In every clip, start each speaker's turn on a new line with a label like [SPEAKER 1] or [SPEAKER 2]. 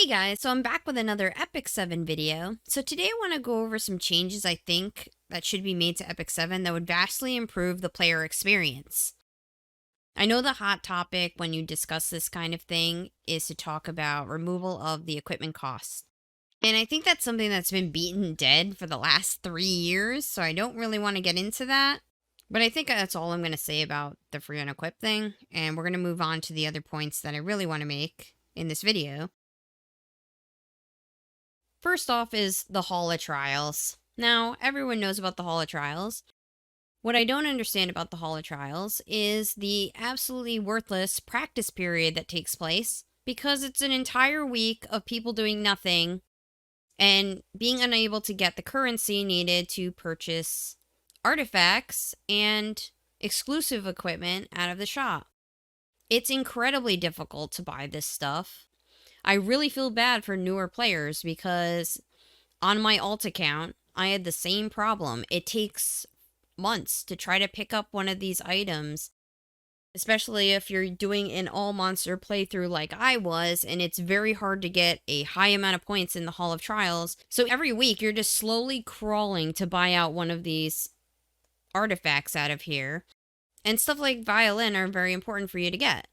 [SPEAKER 1] Hey guys, so I'm back with another Epic 7 video. So today I want to go over some changes I think that should be made to Epic 7 that would vastly improve the player experience. I know the hot topic when you discuss this kind of thing is to talk about removal of the equipment costs. And I think that's something that's been beaten dead for the last 3 years, so I don't really want to get into that. But I think that's all I'm going to say about the free unequip thing, and we're going to move on to the other points that I really want to make in this video. First off is the Hall of Trials. Now, everyone knows about the Hall of Trials. What I don't understand about the Hall of Trials is the absolutely worthless practice period that takes place, because it's an entire week of people doing nothing and being unable to get the currency needed to purchase artifacts and exclusive equipment out of the shop. It's incredibly difficult to buy this stuff. I really feel bad for newer players because on my alt account, I had the same problem. It takes months to try to pick up one of these items, especially if you're doing an all monster playthrough like I was, and it's very hard to get a high amount of points in the Hall of Trials. So every week you're just slowly crawling to buy out one of these artifacts out of here. And stuff like violin are very important for you to get.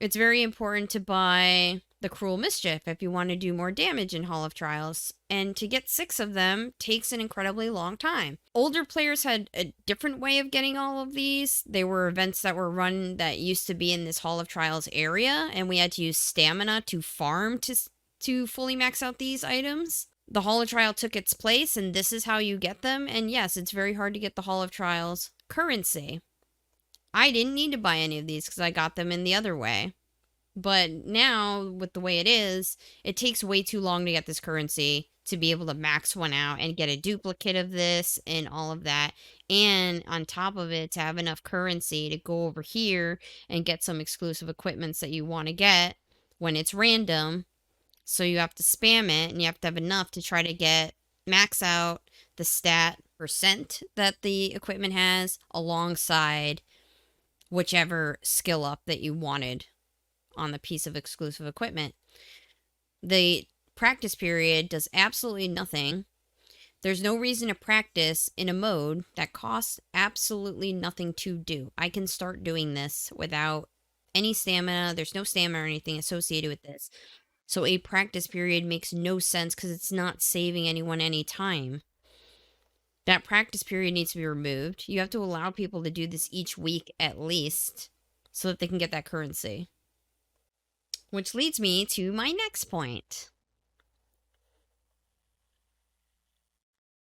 [SPEAKER 1] It's very important to buy the Cruel Mischief if you want to do more damage in Hall of Trials, and to get 6 of them takes an incredibly long time. Older players had a different way of getting all of these. They were events that were run that used to be in this Hall of Trials area, and we had to use stamina to farm to fully max out these items. The Hall of Trial took its place, and this is how you get them, and yes, it's very hard to get the Hall of Trials currency. I didn't need to buy any of these because I got them in the other way. But now, with the way it is, it takes way too long to get this currency to be able to max one out and get a duplicate of this and all of that. And on top of it, to have enough currency to go over here and get some exclusive equipments that you want to get when it's random. So you have to spam it, and you have to have enough to try to max out the stat percent that the equipment has alongside whichever skill up that you wanted on the piece of exclusive equipment. The practice period does absolutely nothing. There's no reason to practice in a mode that costs absolutely nothing to do. I can start doing this without any stamina. There's no stamina or anything associated with this. So a practice period makes no sense because it's not saving anyone any time. That practice period needs to be removed. You have to allow people to do this each week at least so that they can get that currency. Which leads me to my next point.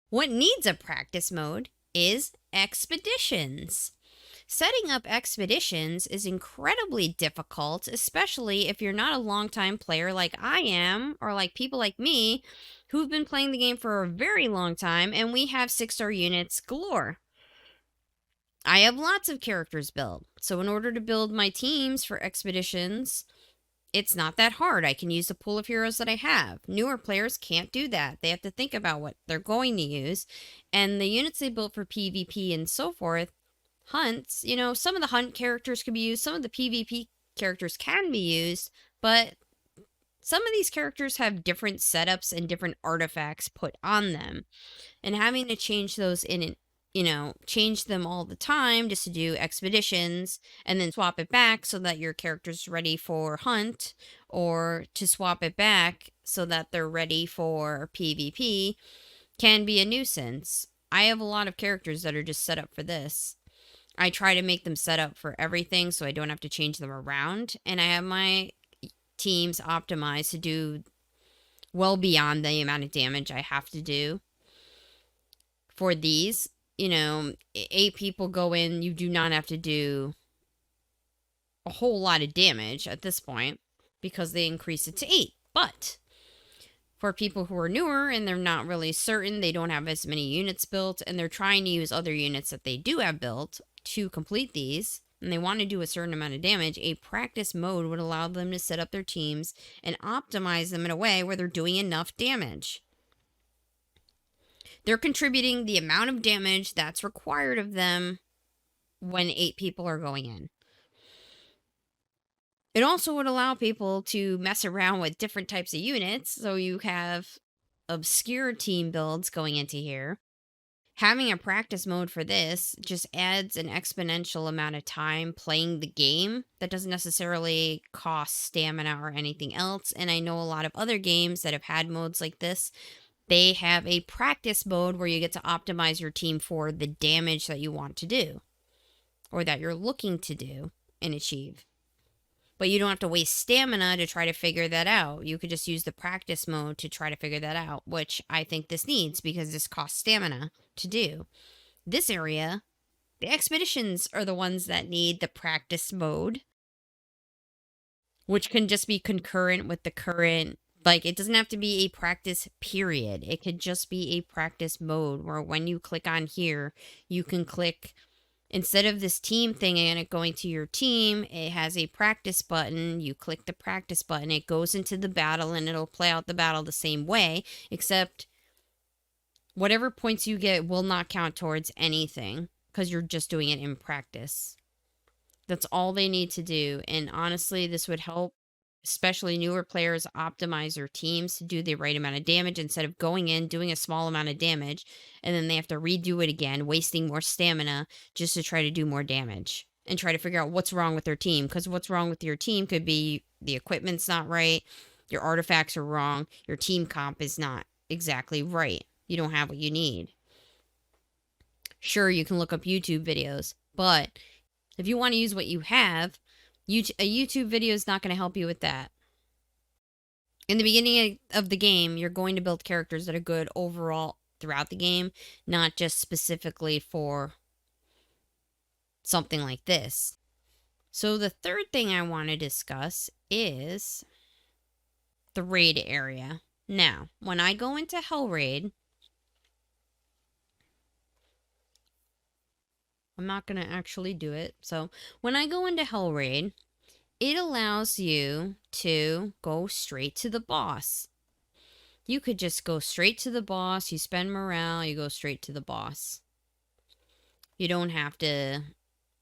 [SPEAKER 1] What needs a practice mode is expeditions. Setting up expeditions is incredibly difficult, especially if you're not a long-time player like I am, or like people like me, who've been playing the game for a very long time, and we have 6-star units galore. I have lots of characters built, so in order to build my teams for expeditions, it's not that hard. I can use the pool of heroes that I have. Newer players can't do that. They have to think about what they're going to use. And the units they built for PvP and so forth, hunts, some of the hunt characters can be used, some of the PvP characters can be used, but some of these characters have different setups and different artifacts put on them. And having to change those change them all the time just to do expeditions and then swap it back so that your character's ready for hunt, or to swap it back so that they're ready for PvP, can be a nuisance. I have a lot of characters that are just set up for this. I try to make them set up for everything so I don't have to change them around, and I have my teams optimized to do well beyond the amount of damage I have to do for these. 8 people go in, you do not have to do a whole lot of damage at this point because they increase it to 8. But for people who are newer and they're not really certain, they don't have as many units built, and they're trying to use other units that they do have built to complete these, and they want to do a certain amount of damage, a practice mode would allow them to set up their teams and optimize them in a way where they're doing enough damage. They're contributing the amount of damage that's required of them when 8 people are going in. It also would allow people to mess around with different types of units. So you have obscure team builds going into here. Having a practice mode for this just adds an exponential amount of time playing the game that doesn't necessarily cost stamina or anything else. And I know a lot of other games that have had modes like this, they have a practice mode where you get to optimize your team for the damage that you want to do or that you're looking to do and achieve. But you don't have to waste stamina to try to figure that out. You could just use the practice mode to try to figure that out, which I think this needs because this costs stamina to do. This area, the expeditions are the ones that need the practice mode, which can just be concurrent with the current. Like, it doesn't have to be a practice period. It could just be a practice mode where when you click on here, you can click. Instead of this team thing and it going to your team, it has a practice button. You click the practice button, it goes into the battle, and it'll play out the battle the same way, except whatever points you get will not count towards anything because you're just doing it in practice. That's all they need to do. And honestly, this would help especially newer players optimize their teams to do the right amount of damage instead of going in, doing a small amount of damage, and then they have to redo it again, wasting more stamina just to try to do more damage and try to figure out what's wrong with their team. Because what's wrong with your team could be the equipment's not right, your artifacts are wrong, your team comp is not exactly right. You don't have what you need. Sure, you can look up YouTube videos, but if you want to use what you have, a YouTube video is not going to help you with that. In the beginning of the game, you're going to build characters that are good overall throughout the game, not just specifically for something like this. So the third thing I want to discuss is the raid area. Now, when I go into Hell Raid, I'm not going to actually do it. So when I go into Hell Raid, it allows you to go straight to the boss. You could just go straight to the boss. You spend morale, you go straight to the boss. You don't have to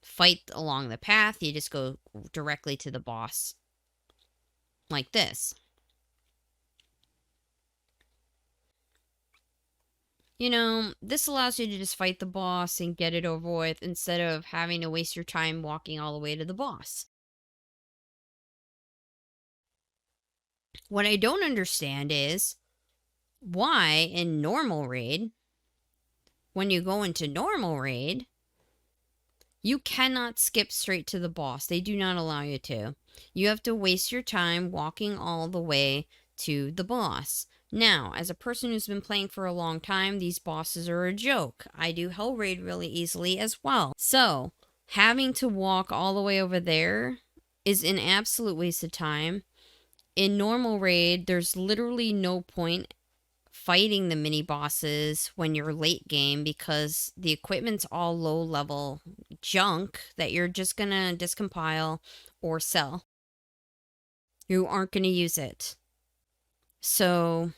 [SPEAKER 1] fight along the path. You just go directly to the boss. Like this. You know, this allows you to just fight the boss and get it over with instead of having to waste your time walking all the way to the boss. What I don't understand is why in normal raid, when you go into normal raid, you cannot skip straight to the boss. They do not allow you to. You have to waste your time walking all the way to the boss. Now, as a person who's been playing for a long time, these bosses are a joke. I do Hell Raid really easily as well. So, having to walk all the way over there is an absolute waste of time. In normal raid, there's literally no point fighting the mini bosses when you're late game because the equipment's all low level junk that you're just gonna discompile or sell. You aren't gonna use it. So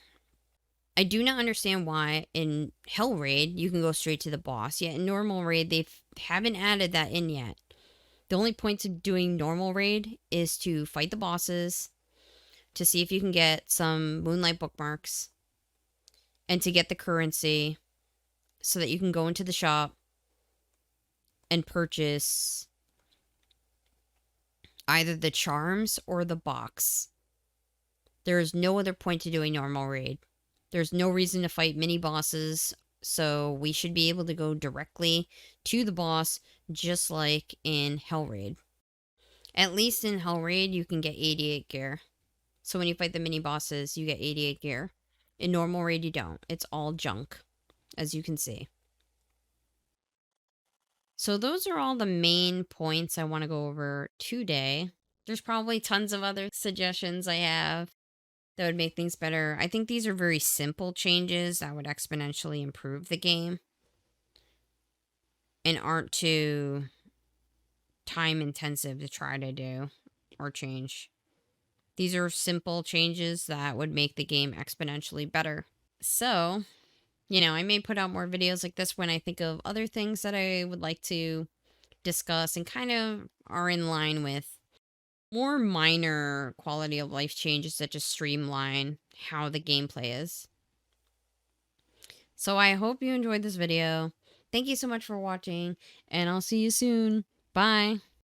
[SPEAKER 1] I do not understand why in Hell Raid you can go straight to the boss. Yet in normal raid they haven't added that in yet. The only point of doing normal raid is to fight the bosses, to see if you can get some moonlight bookmarks, and to get the currency so that you can go into the shop and purchase either the charms or the box. There is no other point to doing normal raid. There's no reason to fight mini bosses, so we should be able to go directly to the boss just like in Hell Raid. At least in Hell Raid you can get 88 gear. So when you fight the mini bosses, you get 88 gear. In normal raid, you don't. It's all junk, as you can see. So those are all the main points I want to go over today. There's probably tons of other suggestions I have that would make things better. I think these are very simple changes that would exponentially improve the game and aren't too time intensive to try to do or change. These are simple changes that would make the game exponentially better. So, you know, I may put out more videos like this when I think of other things that I would like to discuss and kind of are in line with more minor quality of life changes that just streamline how the gameplay is. So I hope you enjoyed this video. Thank you so much for watching, and I'll see you soon. Bye.